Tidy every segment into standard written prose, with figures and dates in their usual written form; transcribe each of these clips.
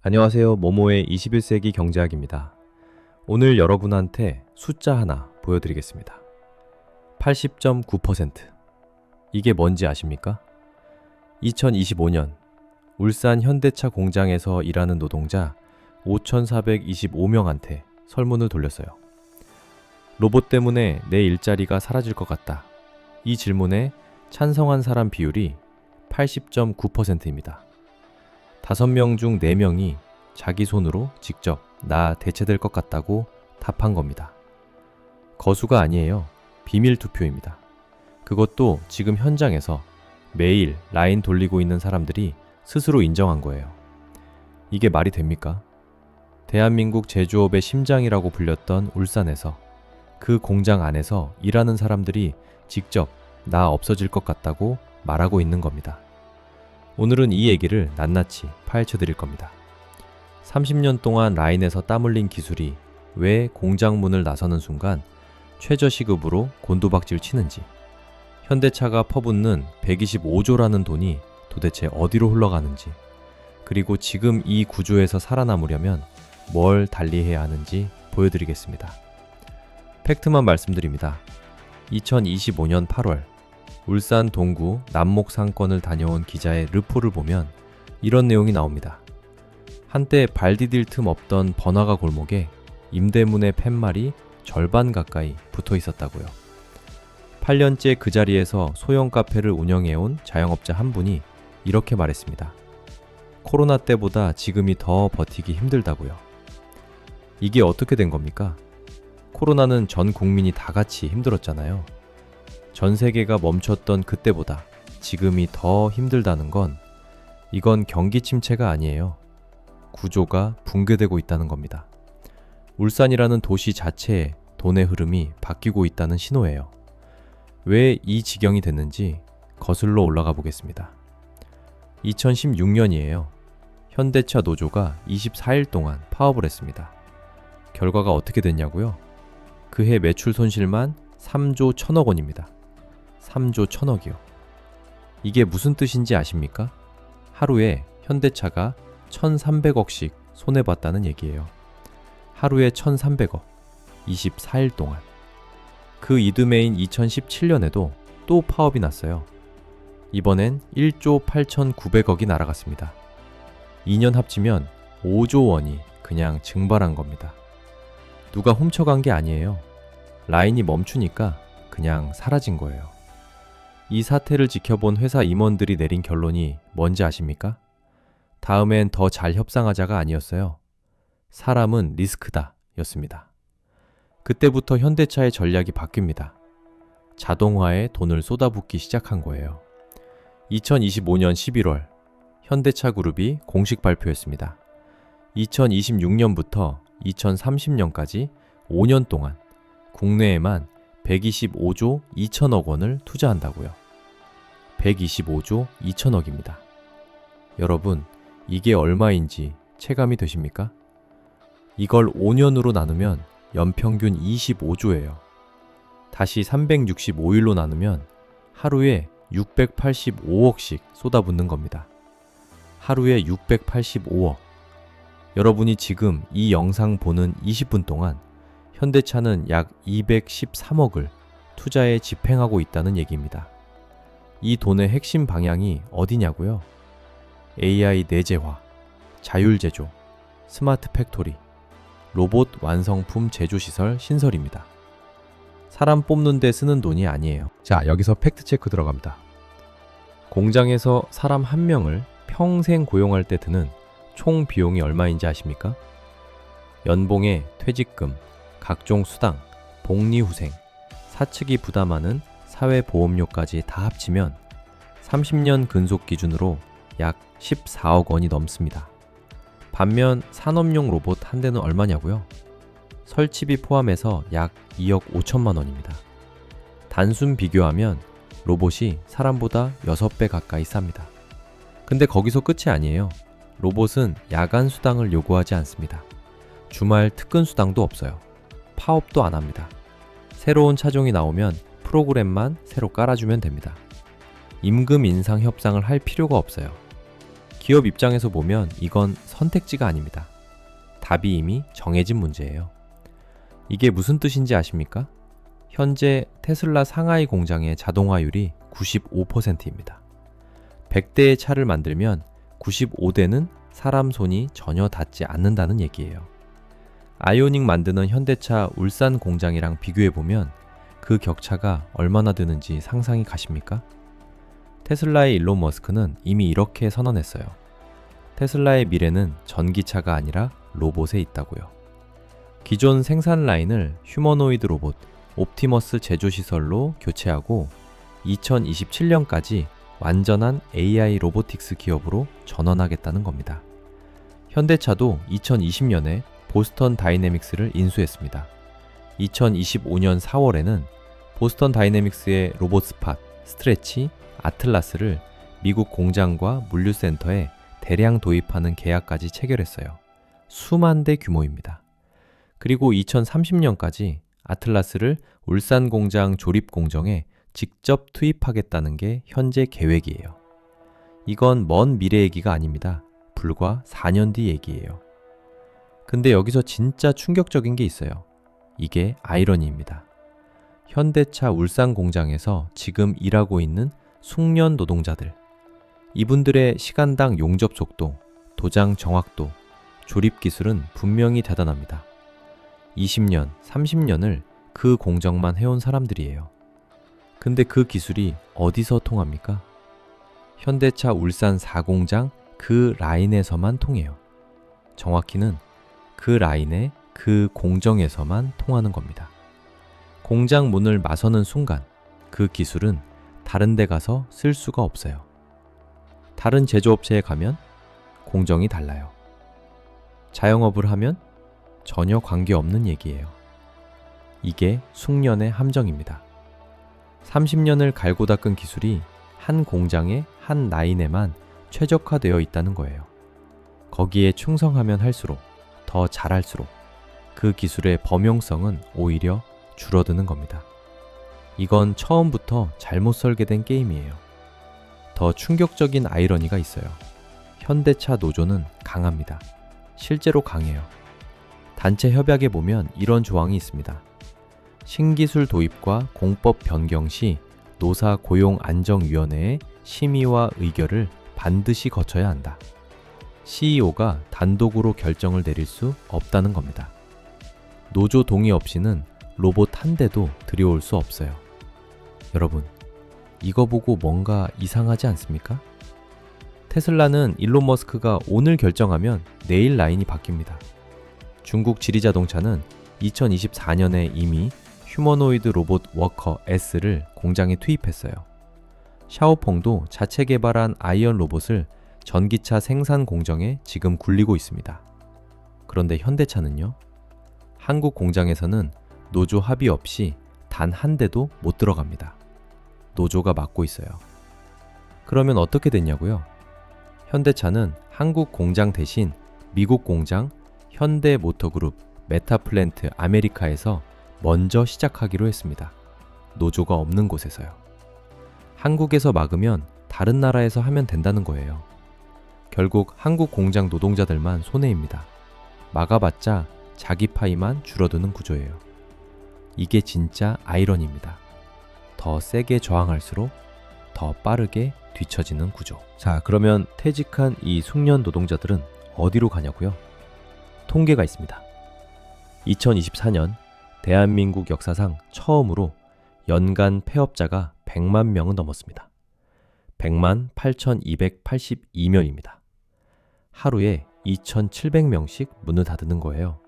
안녕하세요. 모모의 21세기 경제학입니다. 오늘 여러분한테 숫자 하나 보여드리겠습니다. 80.9%. 이게 뭔지 아십니까? 2025년 울산 현대차 공장에서 일하는 노동자 5,425명한테 설문을 돌렸어요. 로봇 때문에 내 일자리가 사라질 것 같다. 이 질문에 찬성한 사람 비율이 80.9%입니다. 5명 중 4명이 자기 손으로 직접 나 대체될 것 같다고 답한 겁니다. 거수가 아니에요. 비밀 투표입니다. 그것도 지금 현장에서 매일 라인 돌리고 있는 사람들이 스스로 인정한 거예요. 이게 말이 됩니까? 대한민국 제조업의 심장이라고 불렸던 울산에서 그 공장 안에서 일하는 사람들이 직접 나 없어질 것 같다고 말하고 있는 겁니다. 오늘은 이 얘기를 낱낱이 파헤쳐 드릴 겁니다. 30년 동안 라인에서 땀 흘린 기술이 왜 공장 문을 나서는 순간 최저시급으로 곤두박질 치는지, 현대차가 퍼붓는 125조라는 돈이 도대체 어디로 흘러가는지, 그리고 지금 이 구조에서 살아남으려면 뭘 달리해야 하는지 보여드리겠습니다. 팩트만 말씀드립니다. 2025년 8월 울산 동구 남목 상권을 다녀온 기자의 르포를 보면 이런 내용이 나옵니다. 한때 발 디딜 틈 없던 번화가 골목에 임대문의 팻말이 절반 가까이 붙어 있었다고요. 8년째 그 자리에서 소형 카페를 운영해온 자영업자 한 분이 이렇게 말했습니다. 코로나 때보다 지금이 더 버티기 힘들다고요. 이게 어떻게 된 겁니까? 코로나는 전 국민이 다 같이 힘들었잖아요. 전 세계가 멈췄던 그때보다 지금이 더 힘들다는 건 이건 경기 침체가 아니에요. 구조가 붕괴되고 있다는 겁니다. 울산이라는 도시 자체의 돈의 흐름이 바뀌고 있다는 신호예요. 왜 이 지경이 됐는지 거슬러 올라가 보겠습니다. 2016년이에요. 현대차 노조가 24일 동안 파업을 했습니다. 결과가 어떻게 됐냐고요? 그해 매출 손실만 3조 1천억 원입니다. 3조 1천억이요. 이게 무슨 뜻인지 아십니까? 하루에 현대차가 1,300억씩 손해봤다는 얘기예요. 하루에 1,300억, 24일 동안. 그 이듬해인 2017년에도 또 파업이 났어요. 이번엔 1조 8,900억이 날아갔습니다. 2년 합치면 5조 원이 그냥 증발한 겁니다. 누가 훔쳐간 게 아니에요. 라인이 멈추니까 그냥 사라진 거예요. 이 사태를 지켜본 회사 임원들이 내린 결론이 뭔지 아십니까? 다음엔 더 잘 협상하자가 아니었어요. 사람은 리스크다 였습니다. 그때부터 현대차의 전략이 바뀝니다. 자동화에 돈을 쏟아붓기 시작한 거예요. 2025년 11월 현대차 그룹이 공식 발표했습니다. 2026년부터 2030년까지 5년 동안 국내에만 125조 2천억 원을 투자한다고요. 125조 2천억입니다. 여러분, 이게 얼마인지 체감이 되십니까? 이걸 5년으로 나누면 연평균 25조예요. 다시 365일로 나누면 하루에 685억씩 쏟아붓는 겁니다. 하루에 685억. 여러분이 지금 이 영상 보는 20분 동안 현대차는 약 213억을 투자에 집행하고 있다는 얘기입니다. 이 돈의 핵심 방향이 어디냐고요? AI 내재화, 자율제조, 스마트 팩토리, 로봇 완성품 제조시설 신설입니다. 사람 뽑는 데 쓰는 돈이 아니에요. 자, 여기서 팩트체크 들어갑니다. 공장에서 사람 한 명을 평생 고용할 때 드는 총 비용이 얼마인지 아십니까? 연봉에 퇴직금, 각종 수당, 복리후생, 사측이 부담하는 사회보험료까지 다 합치면 30년 근속 기준으로 약 14억 원이 넘습니다. 반면 산업용 로봇 한 대는 얼마냐고요? 설치비 포함해서 약 2억 5천만 원입니다. 단순 비교하면 로봇이 사람보다 6배 가까이 쌉니다. 근데 거기서 끝이 아니에요. 로봇은 야간 수당을 요구하지 않습니다. 주말 특근 수당도 없어요. 파업도 안 합니다. 새로운 차종이 나오면 프로그램만 새로 깔아주면 됩니다. 임금 인상 협상을 할 필요가 없어요. 기업 입장에서 보면 이건 선택지가 아닙니다. 답이 이미 정해진 문제예요. 이게 무슨 뜻인지 아십니까? 현재 테슬라 상하이 공장의 자동화율이 95%입니다. 100대의 차를 만들면 95대는 사람 손이 전혀 닿지 않는다는 얘기예요. 아이오닉 만드는 현대차 울산 공장이랑 비교해보면 그 격차가 얼마나 되는지 상상이 가십니까? 테슬라의 일론 머스크는 이미 이렇게 선언했어요. 테슬라의 미래는 전기차가 아니라 로봇에 있다고요. 기존 생산 라인을 휴머노이드 로봇 옵티머스 제조시설로 교체하고 2027년까지 완전한 AI 로보틱스 기업으로 전환하겠다는 겁니다. 현대차도 2020년에 보스턴 다이내믹스를 인수했습니다. 2025년 4월에는 보스턴 다이내믹스의 로봇 스팟, 스트레치, 아틀라스를 미국 공장과 물류센터에 대량 도입하는 계약까지 체결했어요. 수만 대 규모입니다. 그리고 2030년까지 아틀라스를 울산 공장 조립 공정에 직접 투입하겠다는 게 현재 계획이에요. 이건 먼 미래 얘기가 아닙니다. 불과 4년 뒤 얘기예요. 근데 여기서 진짜 충격적인 게 있어요. 이게 아이러니입니다. 현대차 울산 공장에서 지금 일하고 있는 숙련 노동자들. 이분들의 시간당 용접 속도, 도장 정확도, 조립 기술은 분명히 대단합니다. 20년, 30년을 그 공정만 해온 사람들이에요. 근데 그 기술이 어디서 통합니까? 현대차 울산 4공장 그 라인에서만 통해요. 정확히는 그 라인의 그 공정에서만 통하는 겁니다. 공장 문을 마서는 순간 그 기술은 다른 데 가서 쓸 수가 없어요. 다른 제조업체에 가면 공정이 달라요. 자영업을 하면 전혀 관계없는 얘기예요. 이게 숙련의 함정입니다. 30년을 갈고 닦은 기술이 한 공장의 한 라인에만 최적화되어 있다는 거예요. 거기에 충성하면 할수록, 더 잘할수록 그 기술의 범용성은 오히려 줄어드는 겁니다. 이건 처음부터 잘못 설계된 게임이에요. 더 충격적인 아이러니가 있어요. 현대차 노조는 강합니다. 실제로 강해요. 단체 협약에 보면 이런 조항이 있습니다. 신기술 도입과 공법 변경 시 노사 고용안정위원회의 심의와 의결을 반드시 거쳐야 한다. CEO가 단독으로 결정을 내릴 수 없다는 겁니다. 노조 동의 없이는 로봇 한 대도 들여올 수 없어요. 여러분, 이거 보고 뭔가 이상하지 않습니까? 테슬라는 일론 머스크가 오늘 결정하면 내일 라인이 바뀝니다. 중국 지리자동차는 2024년에 이미 휴머노이드 로봇 워커 S를 공장에 투입했어요. 샤오펑도 자체 개발한 아이언 로봇을 전기차 생산 공정에 지금 굴리고 있습니다. 그런데 현대차는요? 한국 공장에서는 노조 합의 없이 단 한 대도 못 들어갑니다. 노조가 막고 있어요. 그러면 어떻게 됐냐고요? 현대차는 한국 공장 대신 미국 공장 현대모터그룹 메타플랜트 아메리카에서 먼저 시작하기로 했습니다. 노조가 없는 곳에서요. 한국에서 막으면 다른 나라에서 하면 된다는 거예요. 결국 한국 공장 노동자들만 손해입니다. 막아봤자 자기 파이만 줄어드는 구조예요. 이게 진짜 아이러니입니다. 더 세게 저항할수록 더 빠르게 뒤처지는 구조. 자, 그러면 퇴직한 이 숙련 노동자들은 어디로 가냐고요? 통계가 있습니다. 2024년 대한민국 역사상 처음으로 연간 폐업자가 100만 명은 넘었습니다. 100만 8,282명입니다. 하루에 2,700명씩 문을 닫는 거예요.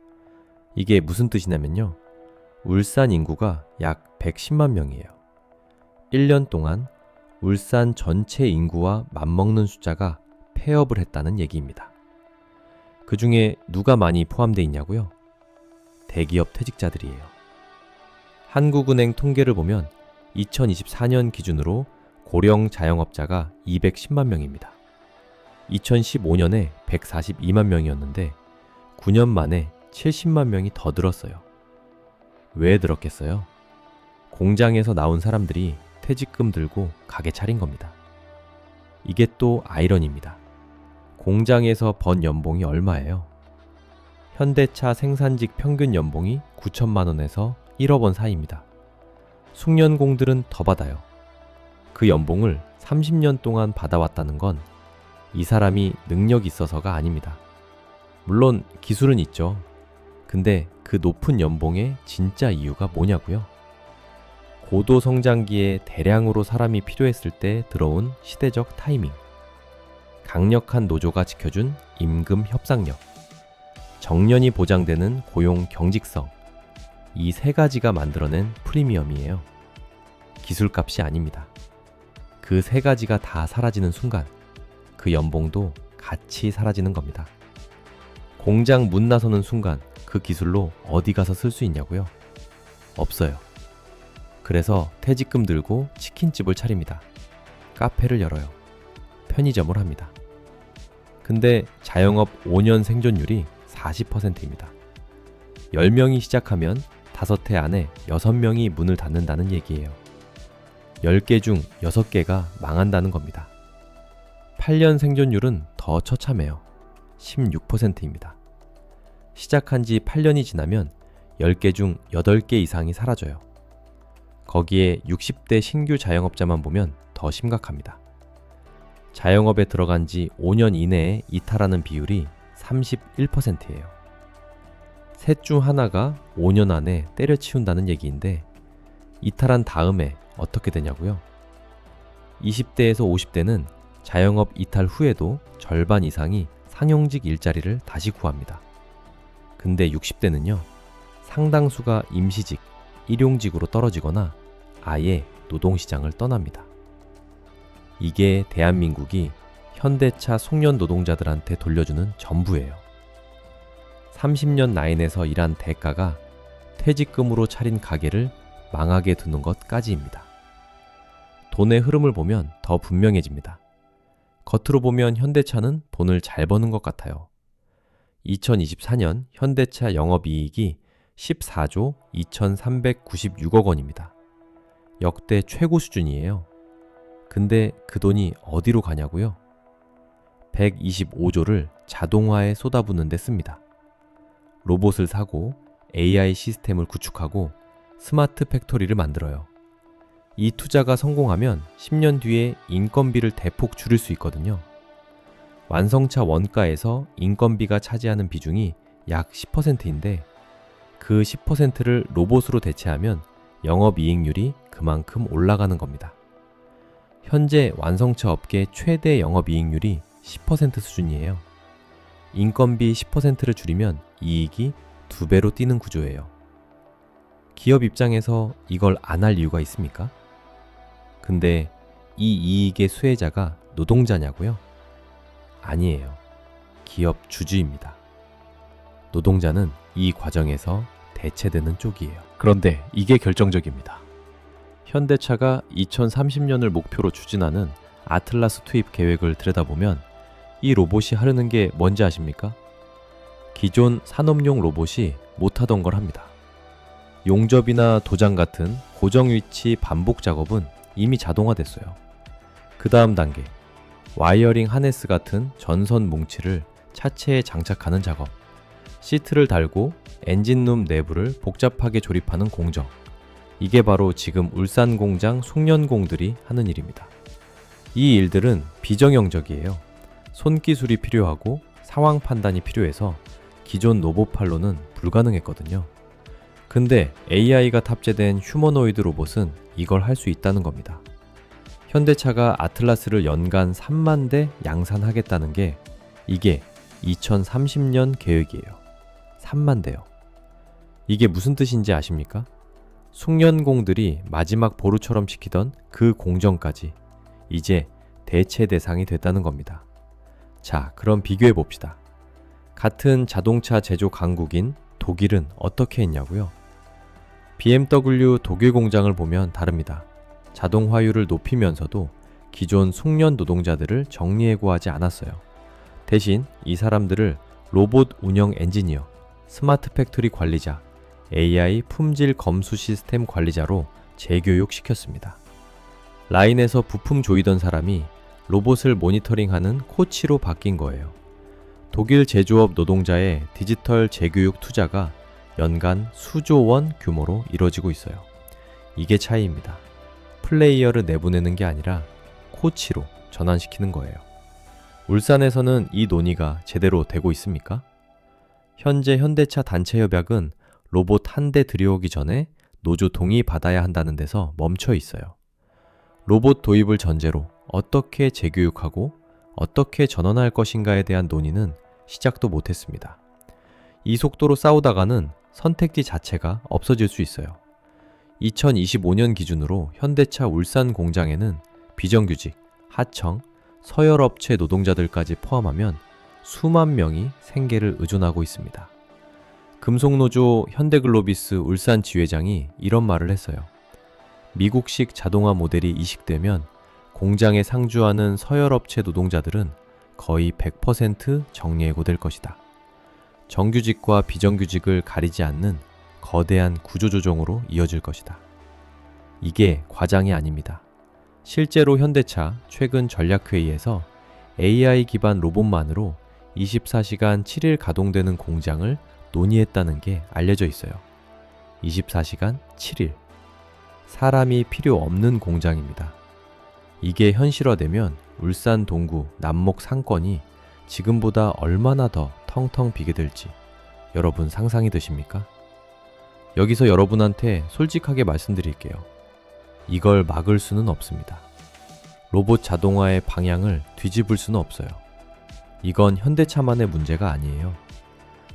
이게 무슨 뜻이냐면요. 울산 인구가 약 110만 명이에요. 1년 동안 울산 전체 인구와 맞먹는 숫자가 폐업을 했다는 얘기입니다. 그 중에 누가 많이 포함되어 있냐고요? 대기업 퇴직자들이에요. 한국은행 통계를 보면 2024년 기준으로 고령 자영업자가 210만 명입니다. 2015년에 142만 명이었는데 9년 만에 70만 명이 더 늘었어요. 왜 늘었겠어요? 공장에서 나온 사람들이 퇴직금 들고 가게 차린 겁니다. 이게 또 아이러니입니다. 공장에서 번 연봉이 얼마예요? 현대차 생산직 평균 연봉이 9천만 원에서 1억 원 사이입니다. 숙련공들은 더 받아요. 그 연봉을 30년 동안 받아왔다는 건 이 사람이 능력이 있어서가 아닙니다. 물론 기술은 있죠. 근데 그 높은 연봉의 진짜 이유가 뭐냐고요? 고도 성장기에 대량으로 사람이 필요했을 때 들어온 시대적 타이밍, 강력한 노조가 지켜준 임금 협상력, 정년이 보장되는 고용 경직성, 이 세 가지가 만들어낸 프리미엄이에요. 기술값이 아닙니다. 그 세 가지가 다 사라지는 순간 그 연봉도 같이 사라지는 겁니다. 공장 문 나서는 순간 그 기술로 어디 가서 쓸 수 있냐고요? 없어요. 그래서 퇴직금 들고 치킨집을 차립니다. 카페를 열어요. 편의점을 합니다. 근데 자영업 5년 생존율이 40%입니다. 10명이 시작하면 5해 안에 6명이 문을 닫는다는 얘기예요. 10개 중 6개가 망한다는 겁니다. 8년 생존율은 더 처참해요. 16%입니다. 시작한 지 8년이 지나면 10개 중 8개 이상이 사라져요. 거기에 60대 신규 자영업자만 보면 더 심각합니다. 자영업에 들어간 지 5년 이내에 이탈하는 비율이 31%예요. 셋 중 하나가 5년 안에 때려치운다는 얘기인데 이탈한 다음에 어떻게 되냐고요? 20대에서 50대는 자영업 이탈 후에도 절반 이상이 상용직 일자리를 다시 구합니다. 근데 60대는요, 상당수가 임시직, 일용직으로 떨어지거나 아예 노동시장을 떠납니다. 이게 대한민국이 현대차 숙련 노동자들한테 돌려주는 전부예요. 30년 라인에서 일한 대가가 퇴직금으로 차린 가게를 망하게 두는 것까지입니다. 돈의 흐름을 보면 더 분명해집니다. 겉으로 보면 현대차는 돈을 잘 버는 것 같아요. 2024년 현대차 영업이익이 14조 2,396억 원입니다. 역대 최고 수준이에요. 근데 그 돈이 어디로 가냐고요? 125조를 자동화에 쏟아붓는 데 씁니다. 로봇을 사고 AI 시스템을 구축하고 스마트 팩토리를 만들어요. 이 투자가 성공하면 10년 뒤에 인건비를 대폭 줄일 수 있거든요. 완성차 원가에서 인건비가 차지하는 비중이 약 10%인데 그 10%를 로봇으로 대체하면 영업이익률이 그만큼 올라가는 겁니다. 현재 완성차 업계 최대 영업이익률이 10% 수준이에요. 인건비 10%를 줄이면 이익이 2배로 뛰는 구조예요. 기업 입장에서 이걸 안 할 이유가 있습니까? 근데 이 이익의 수혜자가 노동자냐고요? 아니에요. 기업 주주입니다. 노동자는 이 과정에서 대체되는 쪽이에요. 그런데 이게 결정적입니다. 현대차가 2030년을 목표로 추진하는 아틀라스 투입 계획을 들여다보면 이 로봇이 하려는 게 뭔지 아십니까? 기존 산업용 로봇이 못하던 걸 합니다. 용접이나 도장 같은 고정 위치 반복 작업은 이미 자동화됐어요. 그 다음 단계, 와이어링 하네스 같은 전선 뭉치를 차체에 장착하는 작업, 시트를 달고 엔진룸 내부를 복잡하게 조립하는 공정, 이게 바로 지금 울산 공장 숙련공들이 하는 일입니다. 이 일들은 비정형적이에요. 손기술이 필요하고 상황 판단이 필요해서 기존 로봇팔로는 불가능했거든요. 근데 AI가 탑재된 휴머노이드 로봇은 이걸 할 수 있다는 겁니다. 현대차가 아틀라스를 연간 3만 대 양산하겠다는 게 이게 2030년 계획이에요. 3만 대요. 이게 무슨 뜻인지 아십니까? 숙련공들이 마지막 보루처럼 지키던 그 공정까지 이제 대체 대상이 됐다는 겁니다. 자, 그럼 비교해 봅시다. 같은 자동차 제조 강국인 독일은 어떻게 했냐고요? BMW 독일 공장을 보면 다릅니다. 자동화율을 높이면서도 기존 숙련 노동자들을 정리해 구하지 않았어요. 대신 이 사람들을 로봇 운영 엔지니어, 스마트 팩토리 관리자, AI 품질 검수 시스템 관리자로 재교육시켰습니다. 라인에서 부품 조이던 사람이 로봇을 모니터링하는 코치로 바뀐 거예요. 독일 제조업 노동자의 디지털 재교육 투자가 연간 수조 원 규모로 이뤄지고 있어요. 이게 차이입니다. 플레이어를 내보내는 게 아니라 코치로 전환시키는 거예요. 울산에서는 이 논의가 제대로 되고 있습니까? 현재 현대차 단체 협약은 로봇 한 대 들여오기 전에 노조 동의 받아야 한다는 데서 멈춰 있어요. 로봇 도입을 전제로 어떻게 재교육하고 어떻게 전환할 것인가에 대한 논의는 시작도 못했습니다. 이 속도로 싸우다가는 선택지 자체가 없어질 수 있어요. 2025년 기준으로 현대차 울산 공장에는 비정규직, 하청, 서열업체 노동자들까지 포함하면 수만 명이 생계를 의존하고 있습니다. 금속노조 현대글로비스 울산 지회장이 이런 말을 했어요. 미국식 자동화 모델이 이식되면 공장에 상주하는 서열업체 노동자들은 거의 100% 정리해고될 것이다. 정규직과 비정규직을 가리지 않는 거대한 구조조정으로 이어질 것이다. 이게 과장이 아닙니다. 실제로 현대차 최근 전략회의에서 AI 기반 로봇만으로 24시간 7일 가동되는 공장을 논의했다는 게 알려져 있어요. 24시간 7일. 사람이 필요 없는 공장입니다. 이게 현실화되면 울산 동구 남목 상권이 지금보다 얼마나 더 텅텅 비게 될지 여러분 상상이 되십니까? 여기서 여러분한테 솔직하게 말씀드릴게요. 이걸 막을 수는 없습니다. 로봇 자동화의 방향을 뒤집을 수는 없어요. 이건 현대차만의 문제가 아니에요.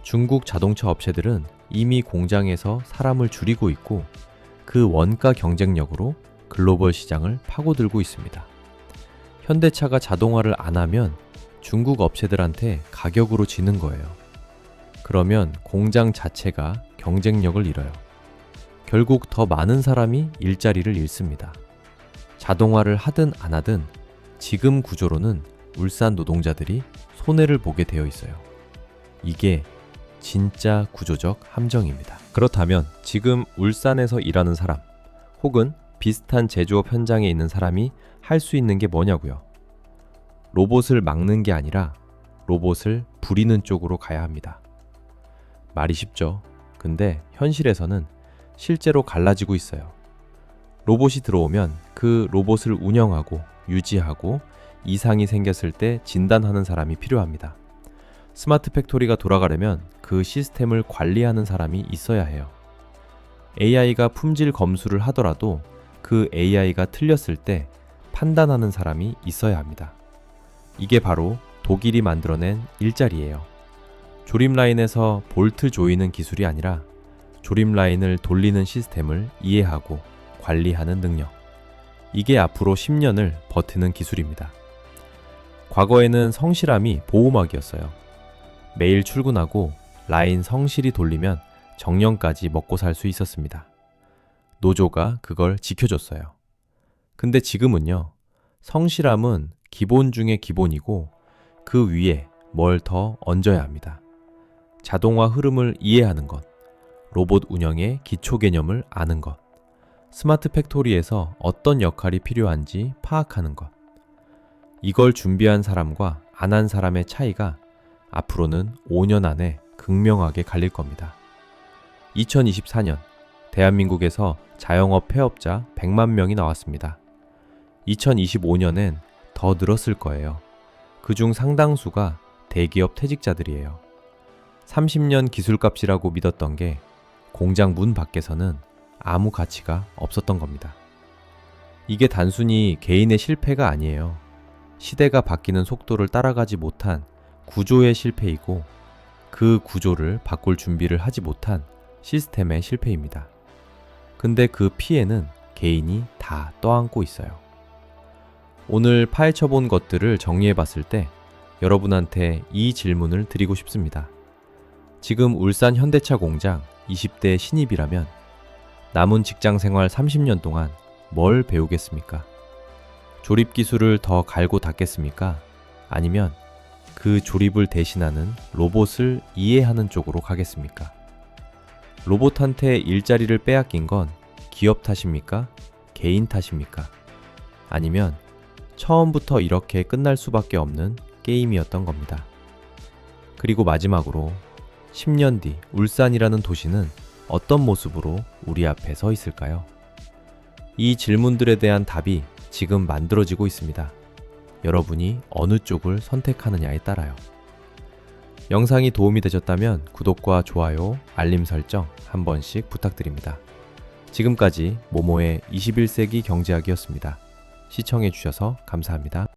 중국 자동차 업체들은 이미 공장에서 사람을 줄이고 있고 그 원가 경쟁력으로 글로벌 시장을 파고들고 있습니다. 현대차가 자동화를 안 하면 중국 업체들한테 가격으로 지는 거예요. 그러면 공장 자체가 경쟁력을 잃어요. 결국 더 많은 사람이 일자리를 잃습니다. 자동화를 하든 안 하든 지금 구조로는 울산 노동자들이 손해를 보게 되어 있어요. 이게 진짜 구조적 함정입니다. 그렇다면 지금 울산에서 일하는 사람 혹은 비슷한 제조업 현장에 있는 사람이 할 수 있는 게 뭐냐고요? 로봇을 막는 게 아니라 로봇을 부리는 쪽으로 가야 합니다. 말이 쉽죠. 근데 현실에서는 실제로 갈라지고 있어요. 로봇이 들어오면 그 로봇을 운영하고 유지하고 이상이 생겼을 때 진단하는 사람이 필요합니다. 스마트 팩토리가 돌아가려면 그 시스템을 관리하는 사람이 있어야 해요. AI가 품질 검수를 하더라도 그 AI가 틀렸을 때 판단하는 사람이 있어야 합니다. 이게 바로 독일이 만들어낸 일자리예요. 조립 라인에서 볼트 조이는 기술이 아니라 조립 라인을 돌리는 시스템을 이해하고 관리하는 능력. 이게 앞으로 10년을 버티는 기술입니다. 과거에는 성실함이 보호막이었어요. 매일 출근하고 라인 성실히 돌리면 정년까지 먹고 살 수 있었습니다. 노조가 그걸 지켜줬어요. 근데 지금은요, 성실함은 기본 중에 기본이고 그 위에 뭘 더 얹어야 합니다. 자동화 흐름을 이해하는 것, 로봇 운영의 기초 개념을 아는 것, 스마트 팩토리에서 어떤 역할이 필요한지 파악하는 것. 이걸 준비한 사람과 안 한 사람의 차이가 앞으로는 5년 안에 극명하게 갈릴 겁니다. 2024년 대한민국에서 자영업 폐업자 100만 명이 나왔습니다. 2025년엔 더 늘었을 거예요. 그중 상당수가 대기업 퇴직자들이에요. 30년 기술값이라고 믿었던 게 공장 문 밖에서는 아무 가치가 없었던 겁니다. 이게 단순히 개인의 실패가 아니에요. 시대가 바뀌는 속도를 따라가지 못한 구조의 실패이고 그 구조를 바꿀 준비를 하지 못한 시스템의 실패입니다. 근데 그 피해는 개인이 다 떠안고 있어요. 오늘 파헤쳐본 것들을 정리해봤을 때 여러분한테 이 질문을 드리고 싶습니다. 지금 울산 현대차 공장 20대 신입이라면 남은 직장 생활 30년 동안 뭘 배우겠습니까? 조립 기술을 더 갈고 닦겠습니까? 아니면 그 조립을 대신하는 로봇을 이해하는 쪽으로 가겠습니까? 로봇한테 일자리를 빼앗긴 건 기업 탓입니까? 개인 탓입니까? 아니면 처음부터 이렇게 끝날 수밖에 없는 게임이었던 겁니다. 그리고 마지막으로 10년 뒤 울산이라는 도시는 어떤 모습으로 우리 앞에 서 있을까요? 이 질문들에 대한 답이 지금 만들어지고 있습니다. 여러분이 어느 쪽을 선택하느냐에 따라요. 영상이 도움이 되셨다면 구독과 좋아요, 알림 설정 한 번씩 부탁드립니다. 지금까지 모모의 21세기 경제학이었습니다. 시청해주셔서 감사합니다.